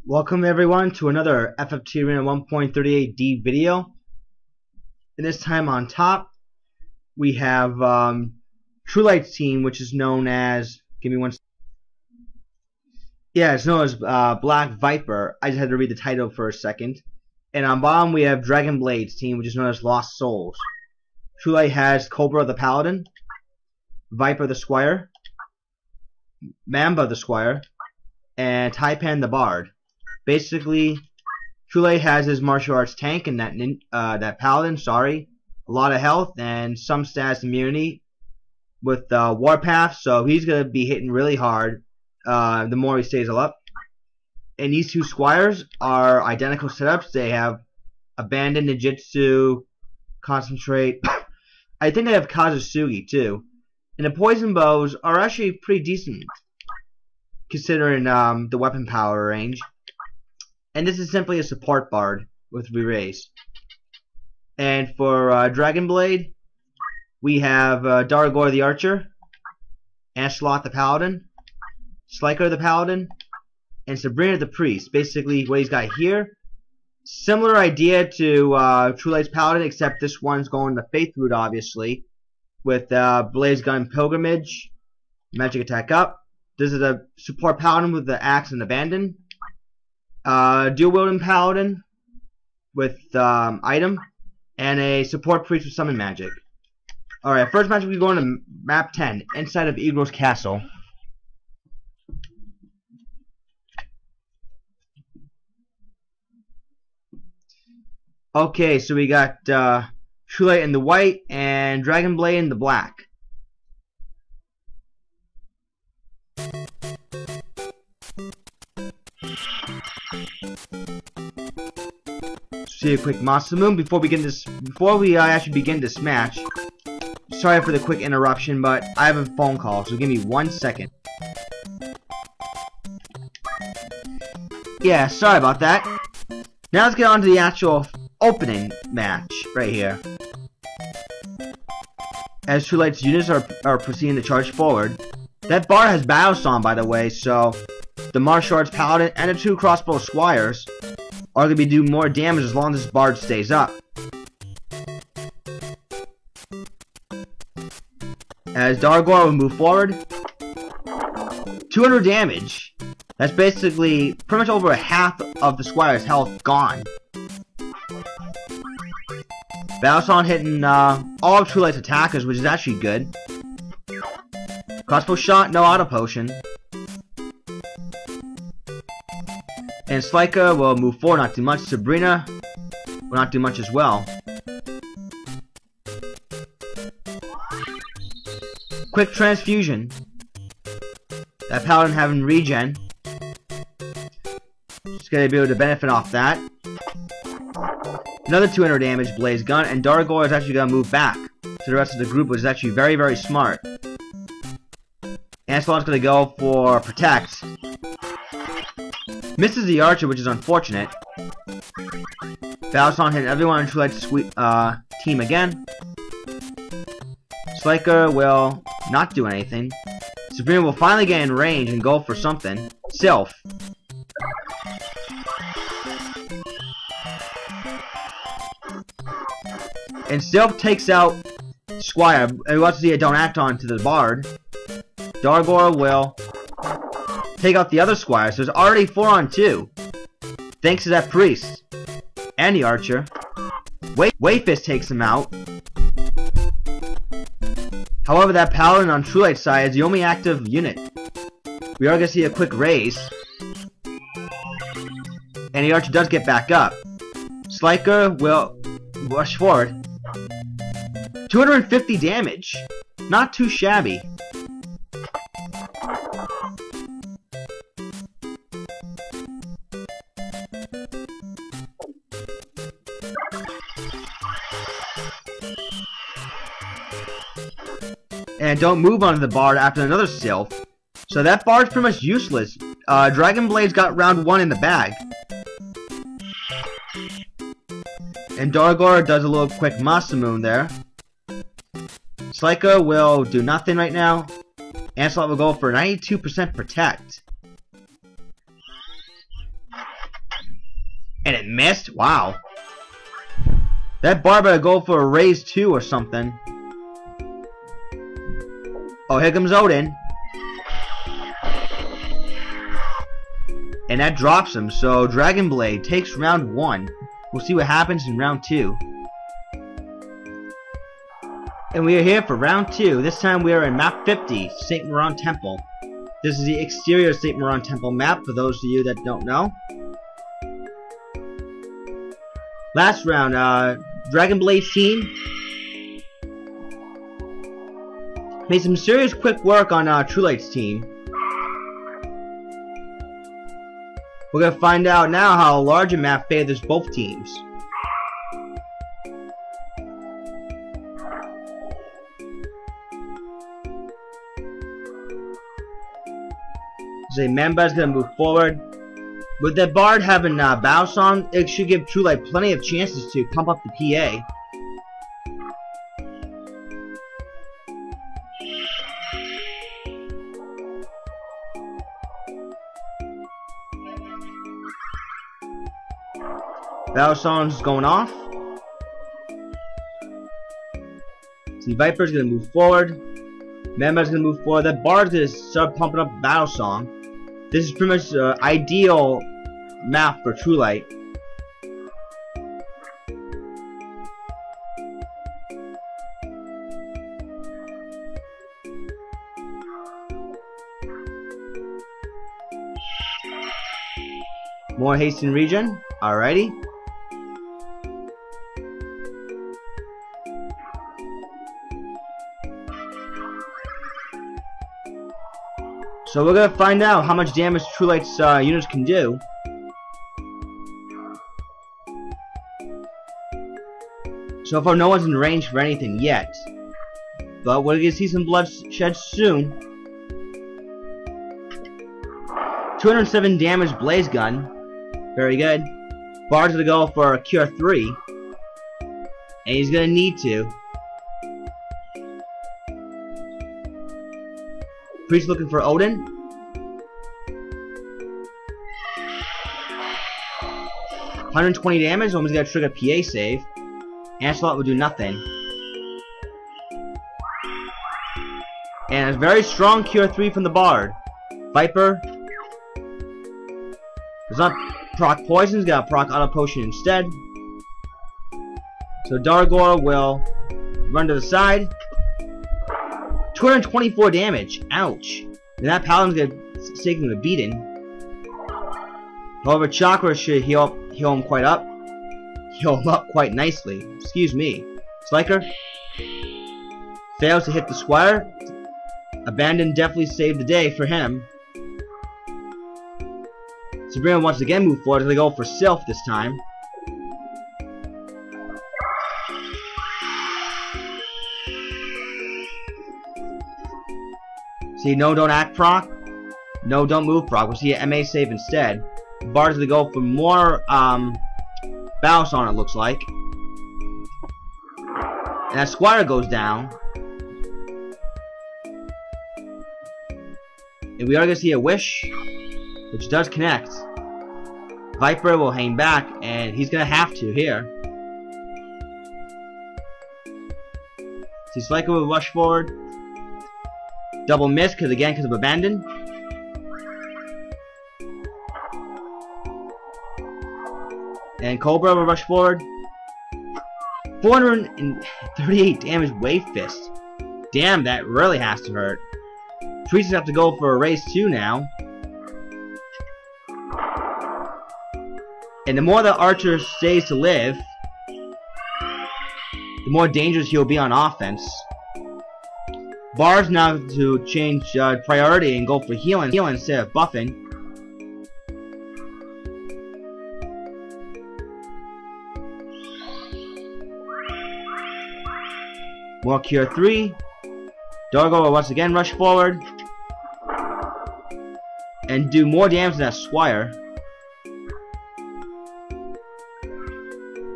Welcome everyone to another FFT Arena 1.38d video. And this time on top we have TrueLight's team, which is known as, it's known as Black Viper. I just had to read the title for a second. And on bottom we have Dragonblade's team, which is known as Lost Souls. TrueLight has Cobra the Paladin, Viper the Squire, Mamba the Squire, and Taipan the Bard. Basically, TrueLight has his martial arts tank and that paladin, a lot of health and some status immunity with Warpath, so he's going to be hitting really hard the more he stays up. And these two squires are identical setups. They have Abandon, Ninjutsu, Concentrate. I think they have Kazusugi too. And the poison bows are actually pretty decent considering the weapon power range. And this is simply a support bard with re-raise. And for Dragonblade, we have Dargor the Archer, Ancelot the Paladin, Sliker the Paladin, and Sabrina the Priest. Basically, what he's got here, similar idea to TrueLight's Paladin, except this one's going the Faith route, obviously, with Blaze Gun Pilgrimage, Magic Attack up. This is a support Paladin with the Axe and Abandon. Dual wielding Paladin with item, and a support priest with summon magic. Alright, first match we're going to map 10, inside of Eagle's Castle. Okay, so we got TrueLight in the white and Dragonblade in the black. See a quick monster moon before we actually begin this match. Sorry for the quick interruption, but I have a phone call, so give me 1 second. Yeah, sorry about that. Now let's get on to the actual opening match right here. As TrueLight's units are proceeding to charge forward. That bard has Battle Song, by the way, so the martial arts paladin and the two crossbow squires are going to be doing more damage as long as this bard stays up. As Dargor will move forward, 200 damage. That's basically pretty much over a half of the squire's health gone. Battlesong hitting all of TrueLight's attackers, which is actually good. Crossbow shot, no auto potion. And Sliker will move forward, not do much. Sabrina will not do much as well. Quick transfusion. That paladin having regen. Just gonna be able to benefit off that. Another 200 damage blaze gun, and Dargor is actually gonna move back to the rest of the group, which is actually very, very smart. Ancelot's gonna go for protect. Misses the archer, which is unfortunate. Battlesong hitting everyone on TrueLight's team again. Sliker will not do anything. Sabrina will finally get in range and go for something. Sylph. And Sylph takes out Squire. And we want to see a don't act on to the bard. Dargor will take out the other squire, so there's already 4 on 2. Thanks to that priest. And the archer. Wayfist takes him out. However, that paladin on TrueLight's side is the only active unit. We are going to see a quick raise. And the archer does get back up. Sliker will rush forward. 250 damage. Not too shabby. And don't move onto the bard after another Sylph. So that bard's pretty much useless. Dragonblade's got round 1 in the bag. And Dargor does a little quick Masamune there. Sliker will do nothing right now. Ancelot will go for 92% protect. And it missed? Wow. That bar better go for a raise 2 or something. Oh, here comes Odin. And that drops him, so Dragonblade takes round 1. We'll see what happens in round 2. And we are here for round 2. This time we are in map 50, St. Moran Temple. This is the exterior St. Moran Temple map, for those of you that don't know. Last round, Dragonblade team made some serious quick work on TrueLight's team. We're going to find out now how a larger map favors both teams. So Mamba is going to move forward. With that Bard having Battle Song, it should give TrueLight plenty of chances to pump up the PA. Battle Song's going off. See, Viper's going to move forward. Mamba's going to move forward. That Bard's going to start pumping up Battle Song. This is pretty much the ideal map for TrueLight. More haste in region. Alrighty. So we're gonna find out how much damage TrueLight's units can do. So far, no one's in range for anything yet, but we're gonna see some bloodshed soon. 207 damage blaze gun, very good. Bard's gonna go for a cure 3, and he's gonna need to. Priest looking for Odin. $120 damage, almost got to trigger PA save. Ancelot will do nothing. And a very strong cure 3 from the Bard. Viper does not proc poisons, got a proc auto potion instead. So Dargor will run to the side. 224 damage. Ouch. And that Paladin's gonna take him a beating. However, Chakra should heal him quite up. Heal him up quite nicely. Excuse me. Sliker fails to hit the Squire. Abandon definitely saved the day for him. Sabrina once again move forward. They go for Sylph this time. See, no, don't act proc. No, don't move proc. We'll see an MA save instead. Bard's gonna go for more bounce on it, looks like. And that Squire goes down. And we are gonna see a Wish, which does connect. Viper will hang back, and he's gonna have to here. See, Sliker will rush forward. Double miss, because of abandon. And Cobra will rush forward. 438 damage Wave Fist. Damn, that really has to hurt. Priests have to go for a race 2 now. And the more the Archer stays to live, the more dangerous he'll be on offense. Bard's now to change priority and go for healing instead of buffing. More cure 3. Dargo will once again rush forward and do more damage to that Squire.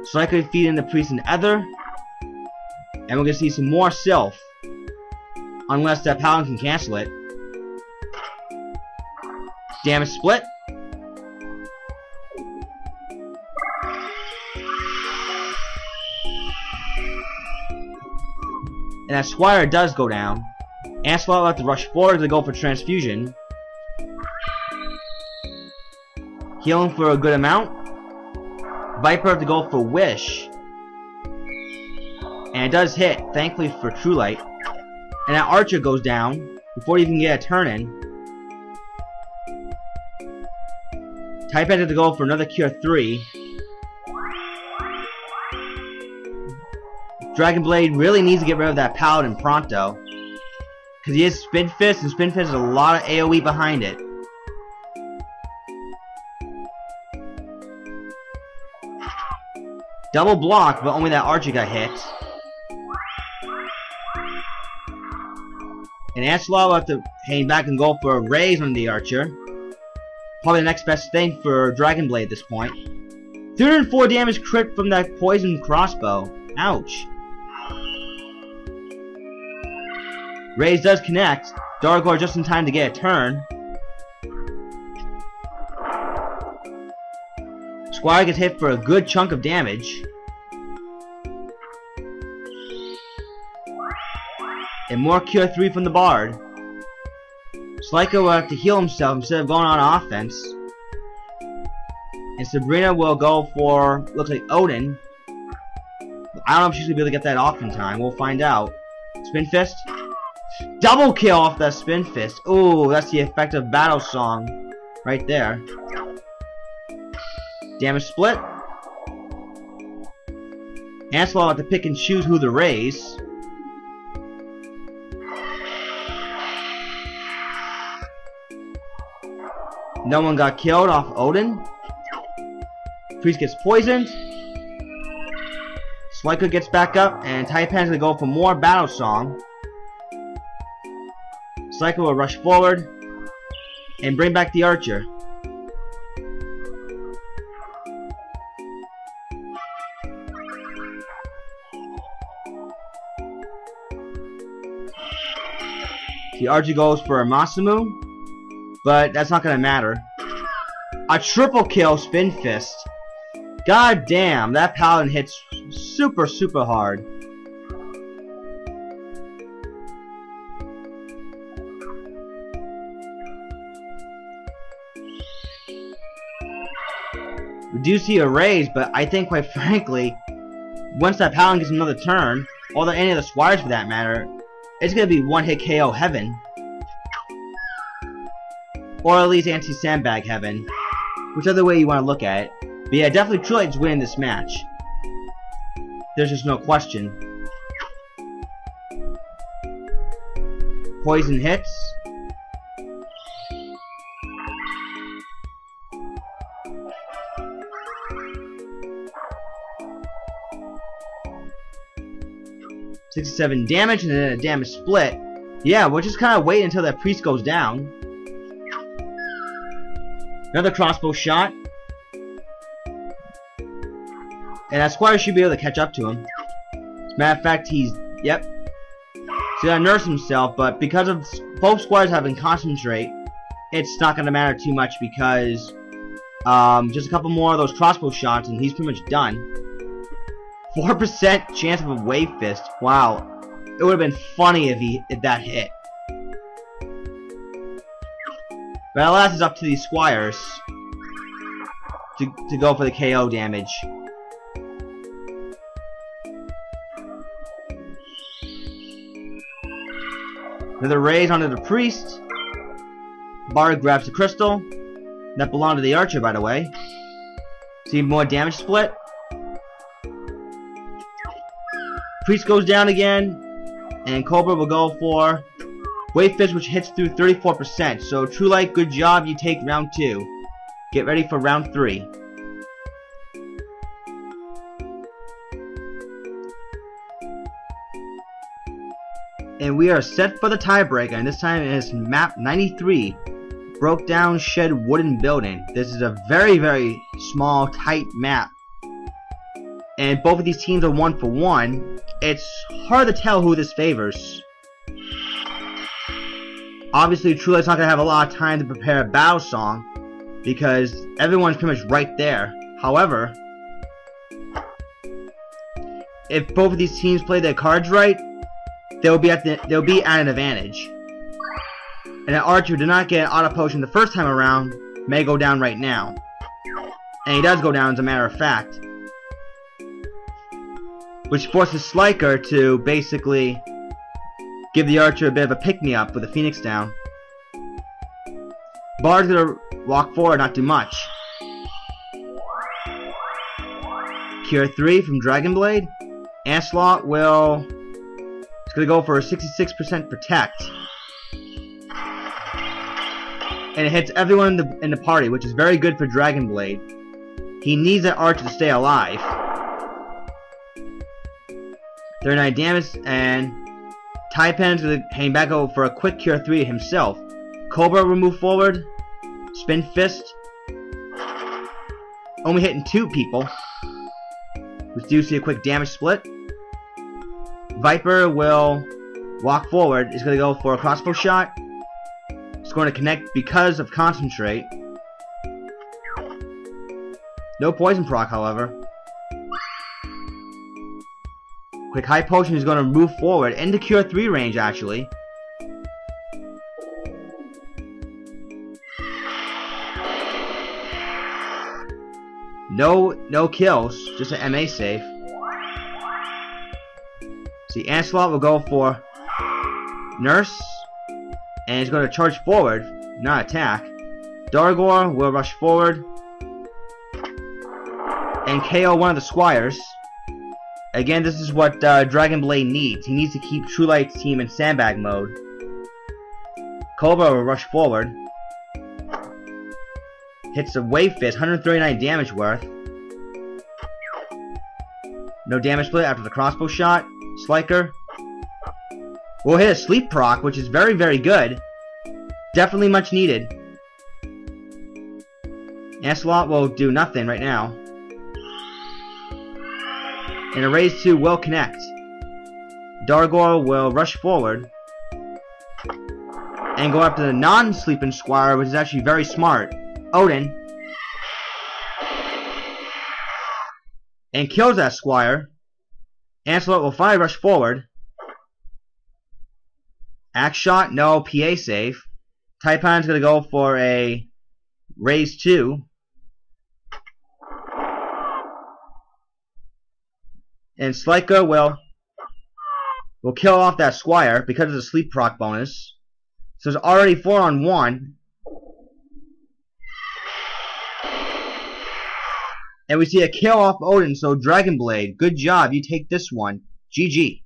So I could feed in the Priest and Ether, and we're gonna see some more Sylph. Unless that Paladin can cancel it. Damage split. And that Squire does go down. Ancelot will have to rush forward to go for transfusion. Healing for a good amount. Viper have to go for Wish. And it does hit, thankfully for TrueLight. And that Archer goes down before you can get a turn in. Type had to go for another Cure 3. Dragonblade really needs to get rid of that Paladin pronto. Because he is Spin Fist, and Spin Fist has a lot of AoE behind it. Double block, but only that Archer got hit. And Ancelot will have to hang back and go for a raise on the Archer. Probably the next best thing for Dragonblade at this point. 304 damage crit from that poison crossbow. Ouch. Raise does connect. Darkor just in time to get a turn. Squire gets hit for a good chunk of damage. And more Cure 3 from the Bard. Slyko will have to heal himself instead of going on offense. And Sabrina will go for, looks like Odin. I don't know if she's going to be able to get that off in time. We'll find out. Spin Fist. Double kill off that Spin Fist. Ooh, that's the effective battle song right there. Damage split. Ancelot will have to pick and choose who to raise. No one got killed off Odin. Priest gets poisoned. Slyko gets back up, and Taipan's gonna go for more battle song. Slyko will rush forward and bring back the Archer. The Archer goes for a Masamune, but that's not gonna matter. A triple kill Spin Fist. God damn, that Paladin hits super hard. We do see a raise, but I think quite frankly, once that Paladin gets another turn, or any of the Squires for that matter, it's gonna be one hit KO heaven. Or at least anti-sandbag heaven. Whichever way you want to look at it. But yeah, definitely TrueLight's winning this match. There's just no question. Poison hits. $67 damage and then a damage split. Yeah, we'll just kind of wait until that priest goes down. Another crossbow shot. And that Squire should be able to catch up to him. As a matter of fact, he's... Yep. He's gonna nurse himself, but because of both Squires having concentrate, it's not gonna matter too much because just a couple more of those crossbow shots and he's pretty much done. 4% chance of a Wave Fist. Wow. It would have been funny if that hit. But alas, it's up to these Squires to go for the KO damage. Another raise onto the priest. Bard grabs the crystal. That belonged to the Archer, by the way. See more damage split. Priest goes down again. And Cobra will go for Wave Fist, which hits through 34%. So TrueLight, good job. You take round 2. Get ready for round 3. And we are set for the tiebreaker, and this time it is map 93, Broke Down Shed Wooden Building. This is a very small, tight map, and both of these teams are 1-for-1. It's hard to tell who this favors. Obviously, TrueLight's not going to have a lot of time to prepare a battle song, because everyone's pretty much right there. However, if both of these teams play their cards right, they'll be at an advantage. And an archer who did not get an auto potion the first time around may go down right now. And he does go down, as a matter of fact. Which forces Sliker to basically give the archer a bit of a pick-me-up with the Phoenix down. Bard's gonna walk forward, not do much. Cure 3 from Dragonblade. Ancelot will... It's gonna go for a 66% protect. And it hits everyone in the party, which is very good for Dragonblade. He needs that archer to stay alive. 39 damage, and Taipan's gonna hang back over for a quick Cure 3 himself. Cobra will move forward. Spin Fist. Only hitting 2 people. We do see a quick damage split. Viper will walk forward. Is going to go for a crossbow shot. It's going to connect because of Concentrate. No poison proc, however. Quick high potion is going to move forward into Cure 3 range, actually. No kills, just an MA save. See, Ancelot will go for Nurse, and he's going to charge forward, not attack. Dargor will rush forward and KO one of the Squires. Again, this is what Dragonblade needs. He needs to keep TrueLight's team in sandbag mode. Cobra will rush forward. Hits a Wave Fist, 139 damage worth. No damage split after the crossbow shot. Sliker will hit a sleep proc, which is very, very good. Definitely much needed. Ancelot will do nothing right now. And a raise 2 will connect. Dargor will rush forward and go after the non-sleeping Squire, which is actually very smart. Odin. And kills that Squire. Ancelot will finally rush forward. Axe shot, no PA save. Taipan's going to go for a raise 2. And Sliker will kill off that Squire because of the sleep proc bonus. So it's already 4-on-1. And we see a kill off Odin, so Dragonblade, good job, you take this one. GG.